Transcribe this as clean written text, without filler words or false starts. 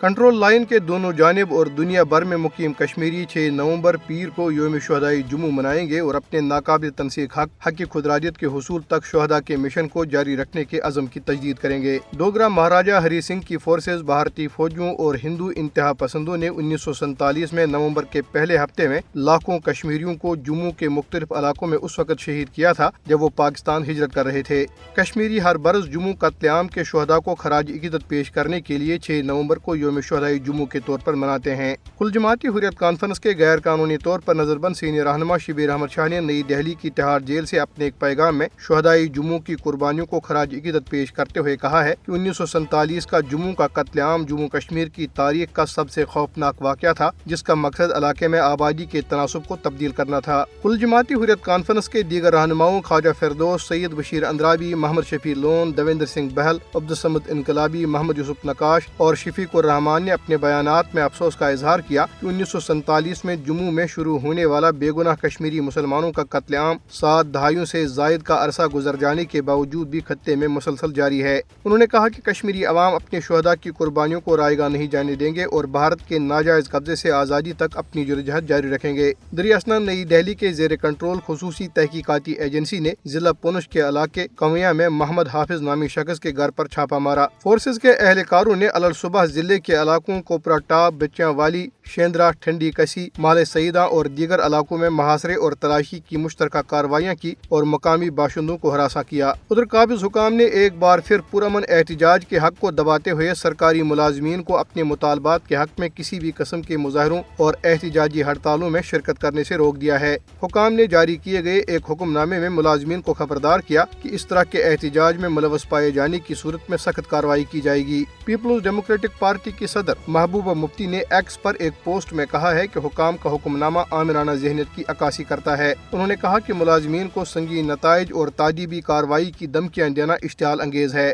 Control line کے دونوں جانب اور دنیا بھر میں مقیم کشمیری 6 نومبر پیر کو یوم شہدائے جموں منائیں گے اور اپنے ناقابل تنسیق حق خودارادیت کے حصول تک شہداء کے مشن کو جاری رکھنے کے عزم کی تجدید کریں گے۔ ڈوگرا مہاراجہ ہری سنگھ کی فورسز بھارتی فوجیوں اور ہندو انتہا پسندوں نے 1947 میں نومبر کے پہلے ہفتے میں لاکھوں کشمیریوں کو جموں کے مختلف علاقوں میں اس وقت شہید کیا تھا جب وہ پاکستان ہجرت کر رہے تھے۔ کشمیری ہر برس جموں قتل عام کے شہداء کو خراج عقیدت پیش کرنے کے لیے 6 نومبر کو یوم شہدائے جموں کے طور پر مناتے ہیں۔ کل جماعتی حریت کانفرنس کے غیر قانونی طور پر نظر بند سینئر رہنما شبیر احمد شاہ نے نئی دہلی کی تہاڑ جیل سے اپنے ایک پیغام میں شہدائے جموں کی قربانیوں کو خراج عقیدت پیش کرتے ہوئے کہا ہے کہ 1947 کا جموں کا قتل عام جموں کشمیر کی تاریخ کا سب سے خوفناک واقعہ تھا، جس کا مقصد علاقے میں آبادی کے تناسب کو تبدیل کرنا تھا۔ کل جماعتی حریت کانفرنس کے دیگر رہنماؤں خواجہ فردوس، سید بشیر اندرابی، محمد شفیع لون، دیویندر سنگھ بہل، عبدالصمد انقلابی، محمد یوسف نقاش اور شفیق الرحمان نے اپنے بیانات میں افسوس کا اظہار کیا کہ 1947 میں جموں میں شروع ہونے والا بے گناہ کشمیری مسلمانوں کا قتل عام 7 دہائیوں سے زائد کا عرصہ گزر جانے کے باوجود بھی خطے میں مسلسل جاری ہے۔ انہوں نے کہا کہ کشمیری عوام اپنے شہداء کی قربانیوں کو رائیگاں نہیں جانے دیں گے اور بھارت کے ناجائز قبضے سے آزادی تک اپنی جدوجہد جاری رکھیں گے۔ دریاسنا نئی دہلی کے زیر کنٹرول خصوصی تحقیقاتی ایجنسی نے ضلع پونچھ کے علاقے کنویا میں محمد حافظ نامی شخص کے گھر پر چھاپا مارا۔ فورسز کے اہلکاروں نے الصبح ضلع کے علاقوں کوپرا ٹاپ، بچیاں والی، شیندرا، ٹھنڈی کسی، مال سعیدہ اور دیگر علاقوں میں محاصرے اور تلاشی کی مشترکہ کارروائیاں کی اور مقامی باشندوں کو ہراساں کیا۔ ادھر قابض حکام نے ایک بار پھر پرامن احتجاج کے حق کو دباتے ہوئے سرکاری ملازمین کو اپنے مطالبات کے حق میں کسی بھی قسم کے مظاہروں اور احتجاجی ہڑتالوں میں شرکت کرنے سے روک دیا ہے۔ حکام نے جاری کیے گئے ایک حکم نامے میں ملازمین کو خبردار کیا کہ اس طرح کے احتجاج میں ملوث پائے جانے کی صورت میں سخت کارروائی کی جائے گی۔ پیپلز ڈیموکریٹک پارٹی کی صدر محبوبہ مفتی نے ایکس پر ایک پوسٹ میں کہا ہے کہ حکام کا حکم نامہ آمرانہ ذہنیت کی عکاسی کرتا ہے۔ انہوں نے کہا کہ ملازمین کو سنگین نتائج اور تادیبی کارروائی کی دھمکیاں دینا اشتعال انگیز ہے۔